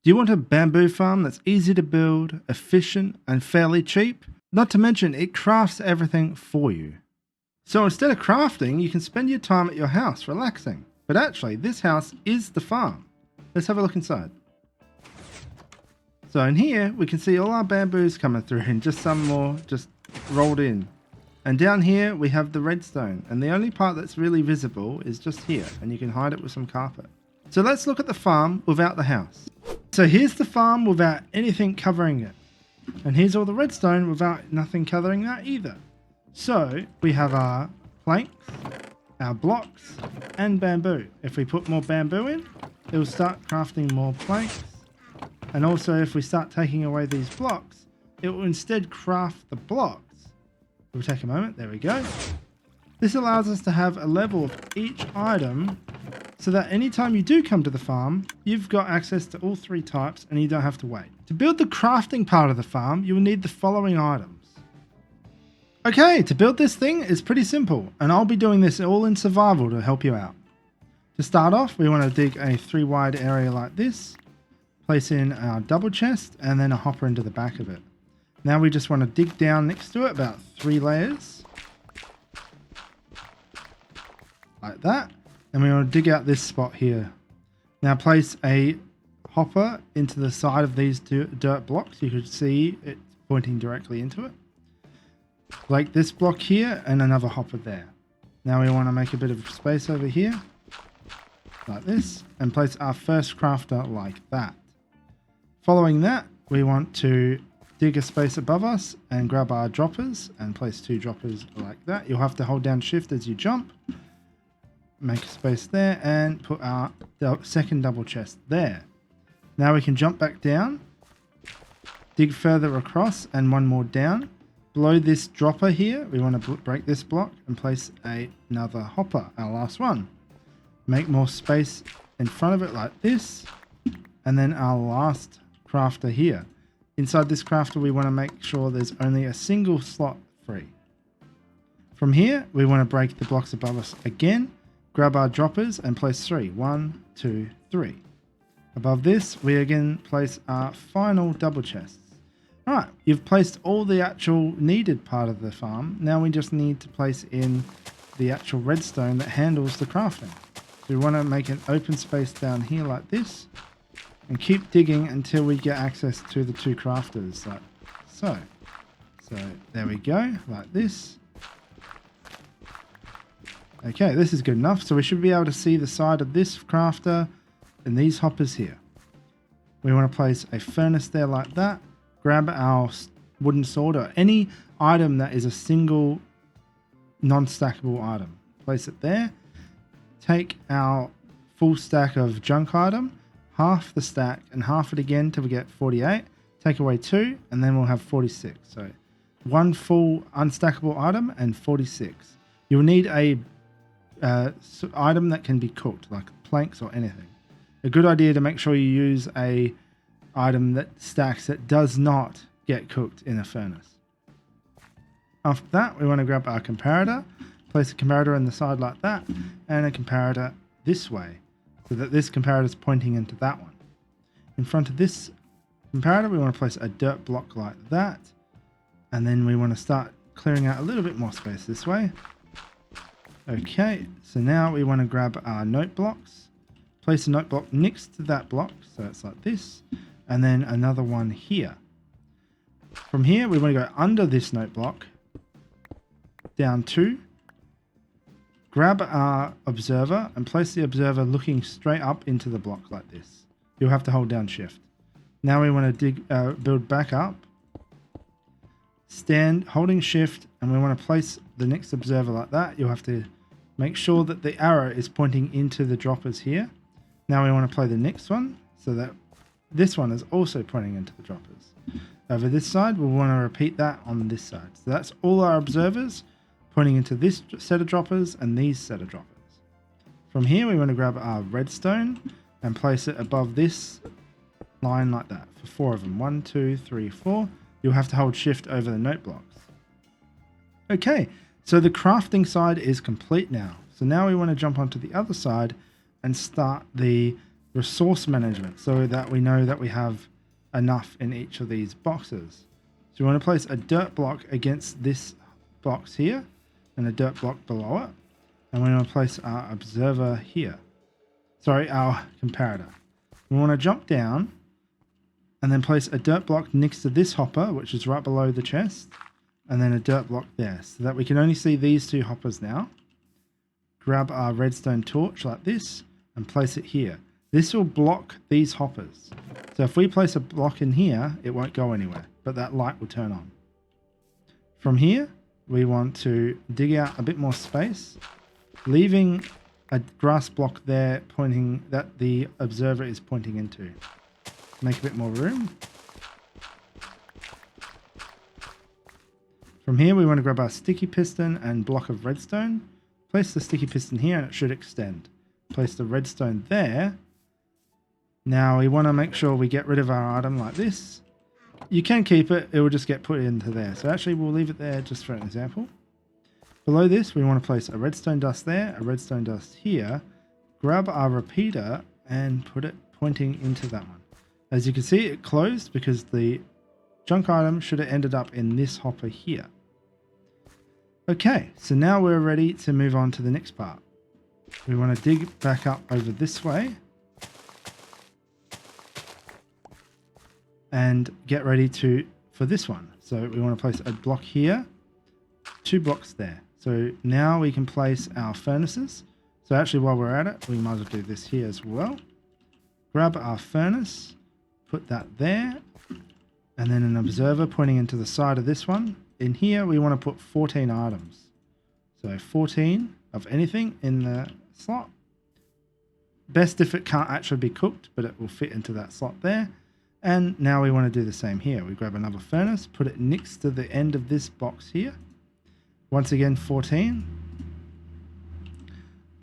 Do you want a bamboo farm that's easy to build, efficient, and fairly cheap? Not to mention, it crafts everything for you. So instead of crafting, you can spend your time at your house relaxing. But actually, this house is the farm. Let's have a look inside. So in here, we can see all our bamboos coming through and just some more just rolled in. And down here, we have the redstone. And the only part that's really visible is just here. And you can hide it with some carpet. So let's look at the farm without the house. So here's the farm without anything covering it. And here's all the redstone without nothing covering that either. So we have our planks, our blocks, and bamboo. If we put more bamboo in, it will start crafting more planks. And also if we start taking away these blocks, it will instead craft the blocks. We'll take a moment, there we go. This allows us to have a level of each item so that anytime you do come to the farm, you've got access to all three types and you don't have to wait. To build the crafting part of the farm, you will need the following items. Okay, to build this thing is pretty simple, and I'll be doing this all in survival to help you out. To start off, we want to dig a 3 wide area like this, place in our double chest, and then a hopper into the back of it. Now we just want to dig down next to it about 3 layers. Like that. And we want to dig out this spot here. Now place a hopper into the side of these dirt blocks. You can see it pointing directly into it. Like this block here and another hopper there. Now we want to make a bit of space over here. Like this. And place our first crafter like that. Following that, we want to dig a space above us and grab our droppers and place 2 droppers like that. You'll have to hold down shift as you jump. Make a space there and put our second double chest there. Now we can jump back down, dig further across and 1 more down. Below this dropper here, we want to break this block and place another hopper, our last one. Make more space in front of it like this. And then our last crafter here. Inside this crafter, we want to make sure there's only a single slot free. From here, we want to break the blocks above us again. Grab our droppers and place 3. 1, 2, 3. Above this, we again place our final double chests. Alright, you've placed all the actual needed part of the farm. Now we just need to place in the actual redstone that handles the crafting. So we want to make an open space down here like this. And keep digging until we get access to the 2 crafters. Like so. So there we go, like this. Okay, this is good enough. So we should be able to see the side of this crafter and these hoppers here. We want to place a furnace there like that. Grab our wooden sword or any item that is a single non-stackable item. Place it there. Take our full stack of junk item, half the stack and half it again till we get 48. Take away 2 and then we'll have 46. So 1 full unstackable item and 46. You'll need a item that can be cooked, like planks or anything. A good idea to make sure you use a item that stacks that does not get cooked in a furnace. After that, we want to grab our comparator, place a comparator in the side like that, and a comparator this way, so that this comparator is pointing into that one. In front of this comparator, we want to place a dirt block like that, and then we want to start clearing out a little bit more space this way. Okay, so now we want to grab our note blocks, place a note block next to that block, so it's like this, and then another one here. From here, we want to go under this note block, down 2, grab our observer and place the observer looking straight up into the block like this. You'll have to hold down shift. Now we want to build back up, stand holding shift, and we want to place the next observer like that. You'll have to make sure that the arrow is pointing into the droppers here. Now we want to play the next one so that this one is also pointing into the droppers. Over this side, we'll want to repeat that on this side. So that's all our observers pointing into this set of droppers and these set of droppers. From here, we want to grab our redstone and place it above this line like that for 4 of them. 1, 2, 3, 4. You'll have to hold shift over the note blocks. Okay, so the crafting side is complete now. So now we want to jump onto the other side and start the resource management, so that we know that we have enough in each of these boxes. So we want to place a dirt block against this box here and a dirt block below it. And we want to place our observer here. Sorry, our comparator. We want to jump down and then place a dirt block next to this hopper, which is right below the chest, and then a dirt block there, so that we can only see these two hoppers now. Grab our redstone torch like this and place it here. This will block these hoppers. So if we place a block in here, it won't go anywhere, but that light will turn on. From here, we want to dig out a bit more space, leaving a grass block there pointing that the observer is pointing into. Make a bit more room. From here, we want to grab our sticky piston and block of redstone. Place the sticky piston here and it should extend. Place the redstone there. Now we want to make sure we get rid of our item like this. You can keep it, it will just get put into there. So actually we'll leave it there just for an example. Below this, we want to place a redstone dust there, a redstone dust here. Grab our repeater and put it pointing into that one. As you can see, it closed because the junk item should have ended up in this hopper here. Okay, so now we're ready to move on to the next part. We want to dig back up over this way and get ready for this one. So we want to place a block here, 2 blocks there. So now we can place our furnaces. So actually while we're at it, we might as well do this here as well. Grab our furnace, put that there, and then an observer pointing into the side of this one. In here, we want to put 14 items. So 14 of anything in the slot. Best if it can't actually be cooked, but it will fit into that slot there. And now we want to do the same here. We grab another furnace, put it next to the end of this box here. Once again, 14.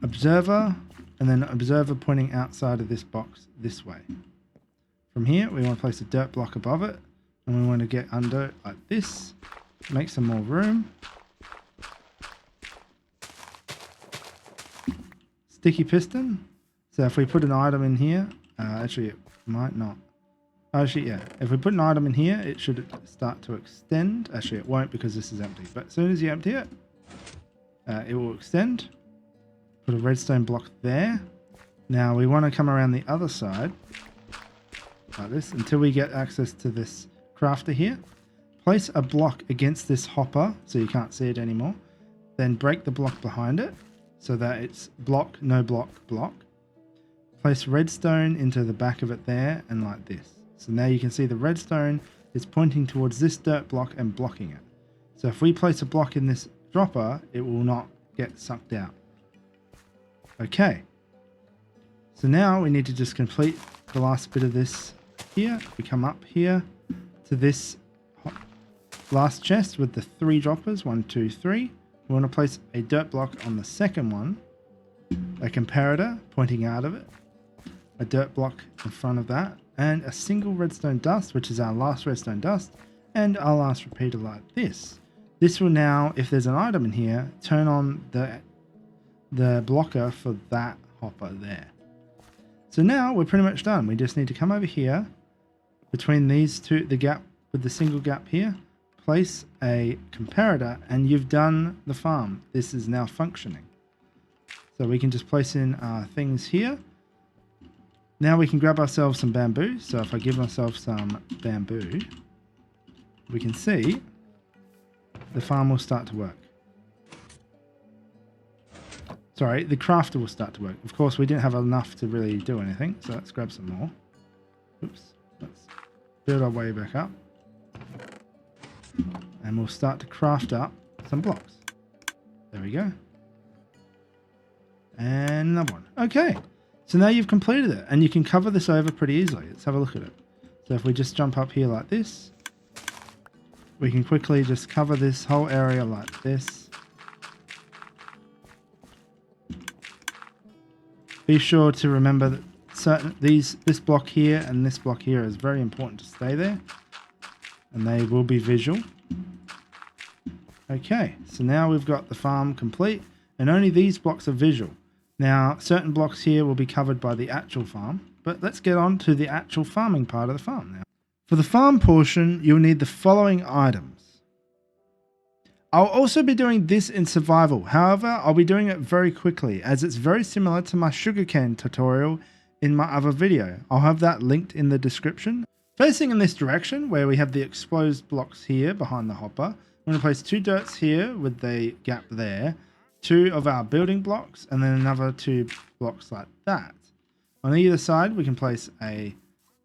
Observer, and then observer pointing outside of this box this way. From here, we want to place a dirt block above it, and we want to get under it like this. Make some more room. Sticky piston. So if we put an item in here, actually it might not. Actually, yeah. If we put an item in here, it should start to extend. Actually, it won't because this is empty. But as soon as you empty it, it will extend. Put a redstone block there. Now we want to come around the other side like this until we get access to this crafter here. Place a block against this hopper so you can't see it anymore. Then break the block behind it so that it's block, no block, block. Place redstone into the back of it there and like this. So now you can see the redstone is pointing towards this dirt block and blocking it. So if we place a block in this dropper, it will not get sucked out. Okay. So now we need to just complete the last bit of this here. We come up here to this last chest with the 3 droppers, 1, 2, 3. We want to place a dirt block on the second one, a comparator pointing out of it, a dirt block in front of that, and a single redstone dust, which is our last redstone dust, and our last repeater like this. This will now, if there's an item in here, turn on the blocker for that hopper there. So now we're pretty much done. We just need to come over here between these two, the gap with the single gap here, place a comparator, and you've done the farm. This is now functioning. So we can just place in our things here. Now we can grab ourselves some bamboo. So if I give myself some bamboo, we can see the farm will start to work. Sorry, the crafter will start to work. Of course, we didn't have enough to really do anything, so let's grab some more. Oops, let's build our way back up. And we'll start to craft up some blocks. There we go. And another one. Okay, so now you've completed it, and you can cover this over pretty easily. Let's have a look at it. So if we just jump up here like this, we can quickly just cover this whole area like this. Be sure to remember that this block here and this block here is very important to stay there, and they will be visual. Okay, so now we've got the farm complete, and only these blocks are visual. Now, certain blocks here will be covered by the actual farm, But let's get on to the actual farming part of the farm now. For the farm portion, you'll need the following items. I'll also be doing this in survival. However, I'll be doing it very quickly as it's very similar to my sugarcane tutorial in my other video. I'll have that linked in the description. Facing in this direction where we have the exposed blocks here behind the hopper, I'm going to place 2 dirts here with the gap there, 2 of our building blocks, and then another 2 blocks like that. On either side, we can place a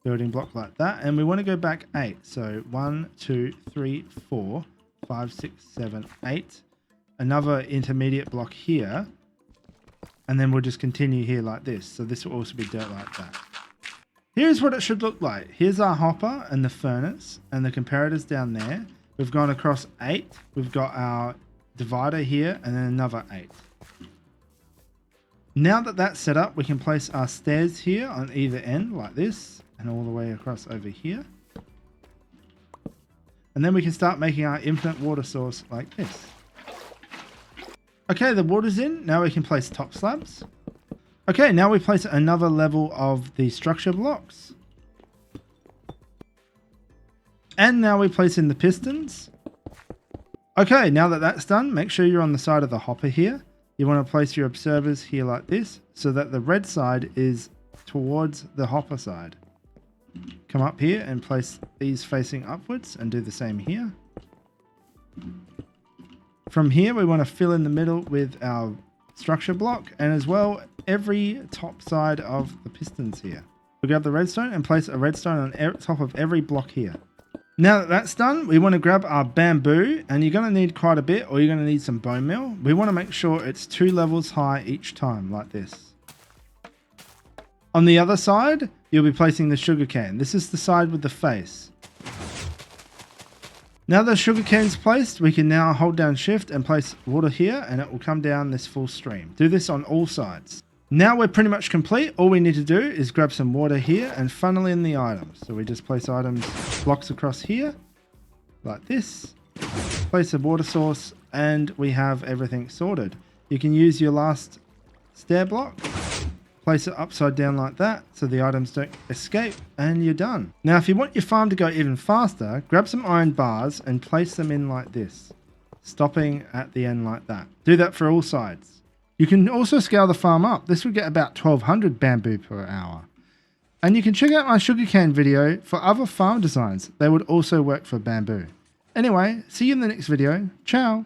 building block like that, and we want to go back 8. So 1, 2, 3, 4, 5, 6, 7, 8. Another intermediate block here, and then we'll just continue here like this. So this will also be dirt like that. Here's what it should look like. Here's our hopper and the furnace and the comparators down there. We've gone across 8. We've got our divider here and then another 8. Now that that's set up, we can place our stairs here on either end like this and all the way across over here. And then we can start making our infinite water source like this. Okay, the water's in. Now we can place top slabs. Okay, now we place another level of the structure blocks. And now we place in the pistons. Okay, now that that's done, make sure you're on the side of the hopper here. You want to place your observers here like this so that the red side is towards the hopper side. Come up here and place these facing upwards and do the same here. From here, we want to fill in the middle with our structure block and as well every top side of the pistons here. We'll grab the redstone and place a redstone on top of every block here. Now that that's done, we want to grab our bamboo, and you're going to need quite a bit, or you're going to need some bone meal. We want to make sure it's 2 levels high each time, like this. On the other side, you'll be placing the sugarcane. This is the side with the face. Now the sugarcane's placed, we can now hold down shift and place water here, and it will come down this full stream. Do this on all sides. Now we're pretty much complete. All we need to do is grab some water here and funnel in the items. So we just place items, blocks across here, like this. Place a water source, and we have everything sorted. You can use your last stair block, place it upside down like that so the items don't escape, and you're done. Now if you want your farm to go even faster, grab some iron bars and place them in like this, stopping at the end like that. Do that for all sides. You can also scale the farm up. This would get about 1200 bamboo per hour. And you can check out my sugarcane video for other farm designs. They would also work for bamboo. Anyway, see you in the next video. Ciao.